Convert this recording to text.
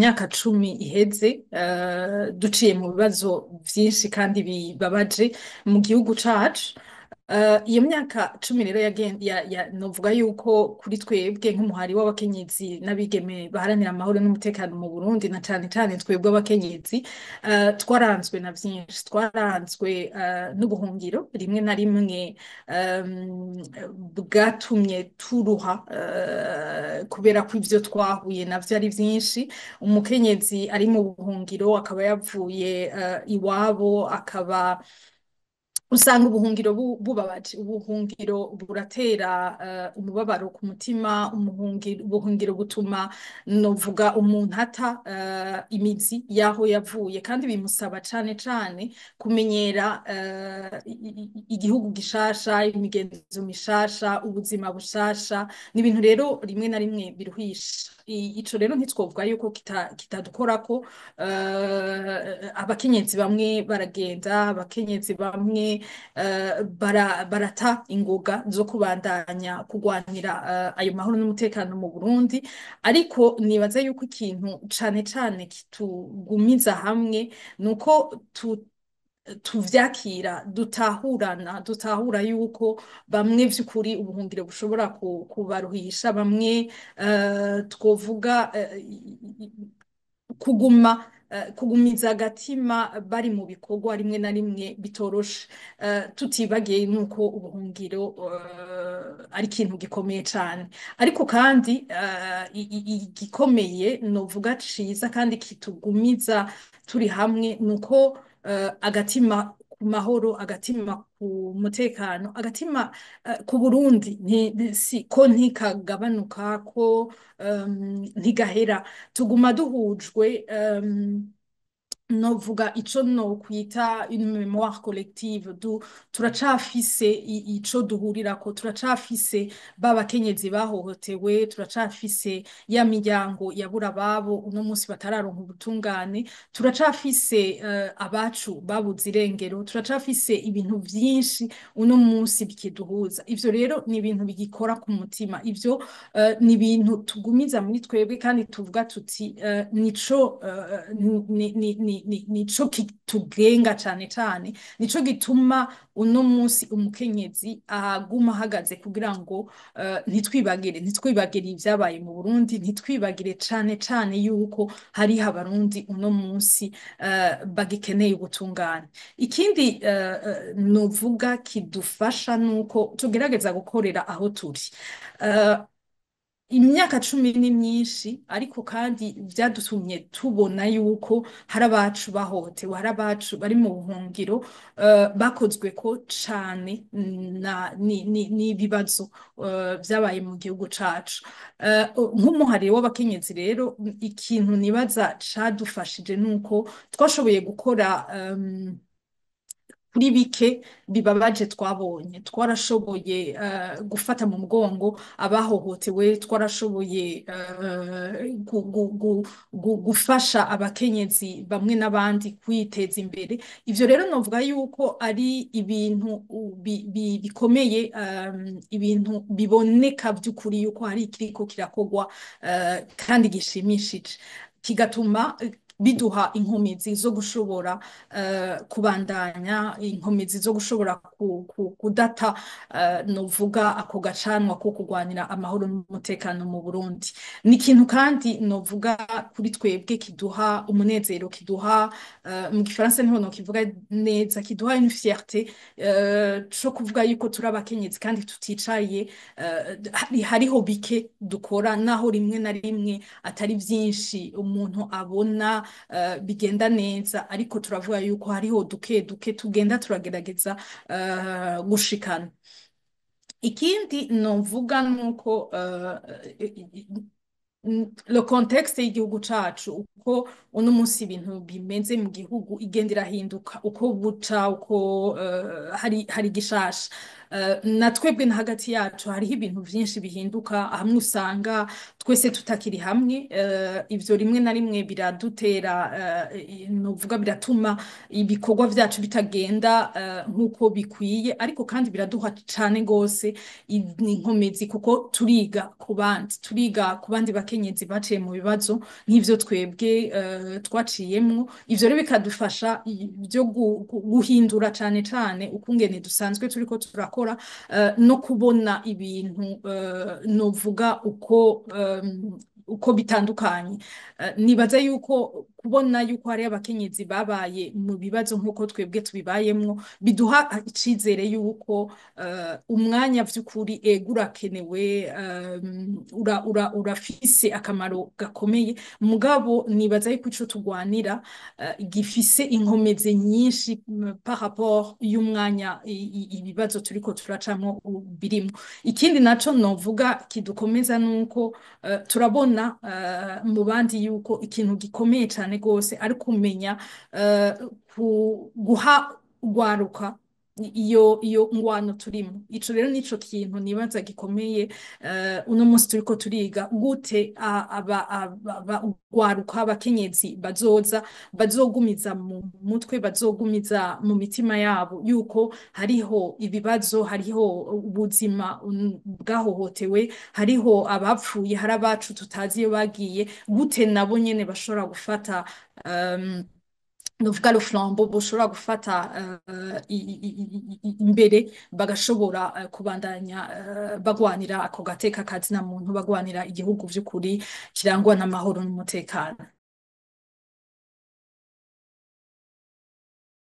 myaka 10 iheze duciye mu bibazo vyinshi kandi bibabaje mu gihugu cacu. Iyo myaka 10 rero novuga yuko kuri twebwe nk'umuhari w'abakenyezi n'abigeme baharanira amahoro n'umutekano mu Burundi, na cane cane twebwe abakenyezi, twaranzwe na vyinshi, twaranzwe n'ubuhungiro rimwe na rimwe bwatumye turuha kubera ko ivyo twahuye navyo ari vyinshi. Umukenyezi ari mu buhungiro akaba yavuye iwabo, akaba usanga ubuhungiro bubabaje. Ubuhungiro buratera umubabaro ku mutima. Ubuhungiro butuma novuga umuntu ata imizi yaho yavuye, kandi bimusaba cane cane kumenyera igihugu gishasha, imigenzo mishasha, ubuzima bushasha. Ni ibintu rero rimwe na rimwe biruhisha. Ico rero ntitwovuga yuko kitadukorako. Abakenyezi bamwe baragenda, abakenyezi bamwe barata ingoga zo kubandanya kugwanira ayo mahoro n'umutekano mu Burundi. Ariko nibaza yuko ikintu cane cane kitugumiza hamwe nuko tuvyakira, dutahura yuko bamwe vy'ukuri ubuhungiro bushobora kubaruhisha, bamwe twovuga kugumiza agatima bari mu bikorwa rimwe na rimwe bitoroshe, tutibagiye nuko ubuhungiro ari ikintu gikomeye cane. Ariko kandi igikomeye novuga ciza kandi kitugumiza turi hamwe nuko agatima ku mahoro, agatima ku mutekano, agatima ku Burundi ko ntikagabanuka, ko ntigahera. Tuguma duhujwe, novuga ico nokwita une mémoire collective. Turacafise ico duhurirako, turacafise babakenyezi bahohotewe, turacafise ya miryango yabura ababo uno munsi batararonka ubutungane, turacafise abacu babuze irengero, turacafise ibintu vyinshi uno munsi bikiduhuza. Ivyo rero ni ibintu bigikora ku mutima, ivyo ni ibintu tugumiza muri twebwe, kandi tuvuga tuti nico kitugenga cane cane, nico gituma uno munsi umukenyezi aguma ahagaze kugira ngo ntitwibagire ivyabaye mu Burundi, ntitwibagire cane cane yuko hariho abarundi uno munsi bagikeneye ubutungane. Ikindi novuga kidufasha nuko tugerageza gukorera aho turi. Imyaka 10 ni myinshi, ariko kandi vyadutumye tubona yuko hari abacu bahohotewe, hari abacu bari mu buhungiro bakozweko cane n'ibibazo vyabaye mu gihugu cacu. Nk'umuhari w'abakenyezi rero, ikintu nibaza cadufashije nuko twashoboye gukora kuri bike bibabaje twabonye. Twarashoboye gufata mu mugongo abahohotewe, twarashoboye gufasha abakenyezi bamwe n'abandi kwiteza imbere. Ivyo rero novuga yuko ari ibintu bikomeye, ibintu biboneka vy'ukuri yuko hari ikiriko kirakogwa kandi gishimishije, kigatuma biduha inkomezi zo gushobora kubandanya, inkomezi zo gushobora kudata novuga ako gacanwa ko kugwanira amahoro n'umutekano mu Burundi. Ni ikintu kandi novuga kuri twebwe kiduha umunezero, kiduha mu gifaransa niho nokivuga neza, kiduha une fierté co kuvuga yuko turi abakenyezi kandi tuticaye. Hariho bike dukora, naho rimwe na rimwe atari vyinshi umuntu abona bigenda neza, ariko turavuga yuko hariho duke tugenda turagerageza gushikana. Ikindi novuga nuko le contexte y'igihugu cacu, uko uno munsi ibintu bimeze mu gihugu igenda irahinduka uko buca, uko hari gishasha. na twebwe na hagati yacu hariho ibintu byinshi bihinduka hamwe usanga twese tutakiri hamwe ivyo rimwe na rimwe biradutera novuga biratuma ibikorwa vyacu bitagenda nk'uko bikwiye ariko kandi biraduha cane gose inkomezi kuko turiga ku bandi bakenyezi baciye mu bibazo nk'ivyo twebwe twaciyemwo ivyo rero bikadufasha byo guhindura cane cane ukungene dusanzwe turiko turakora no kubona ibintu novuga uko bitandukanye nibaza yuko kubona yuko hari abakenyezi babaye mu bibazo nk'uko twebwe tubibayemwo biduha icizere yuko umwanya vy'ukuri urakenewe urafise akamaro gakomeye mugabo nibaza yuko ico tugwanira gifise inkomezi nyinshi par rapport y'umwanya ibibazo turiko turacamwo birimwo ikindi naco novuga kidukomeza nuko turabona mu bandi yuko ikintu gikomeye cane gose ari kumenya guha urwaruka iyo ngwano turimo ico rero nico kintu nibaza gikomeye uno munsi turiko turiga gute urwaruka abakenyezi bazogumiza mu mutwe bazogumiza mu mitima yabo yuko hariho ibibazo hariho ubuzima bwahohotewe hariho abapfuye hari abacu tutazi iyo bagiye gute nabo nyene bashobora gufata novuga le flambeau boshobora gufata imbere bagashobora kubandanya bagwanira ako gateka kazina muntu bagwanira igihugu vy'ukuri kirangwa n'amahoro n'umutekano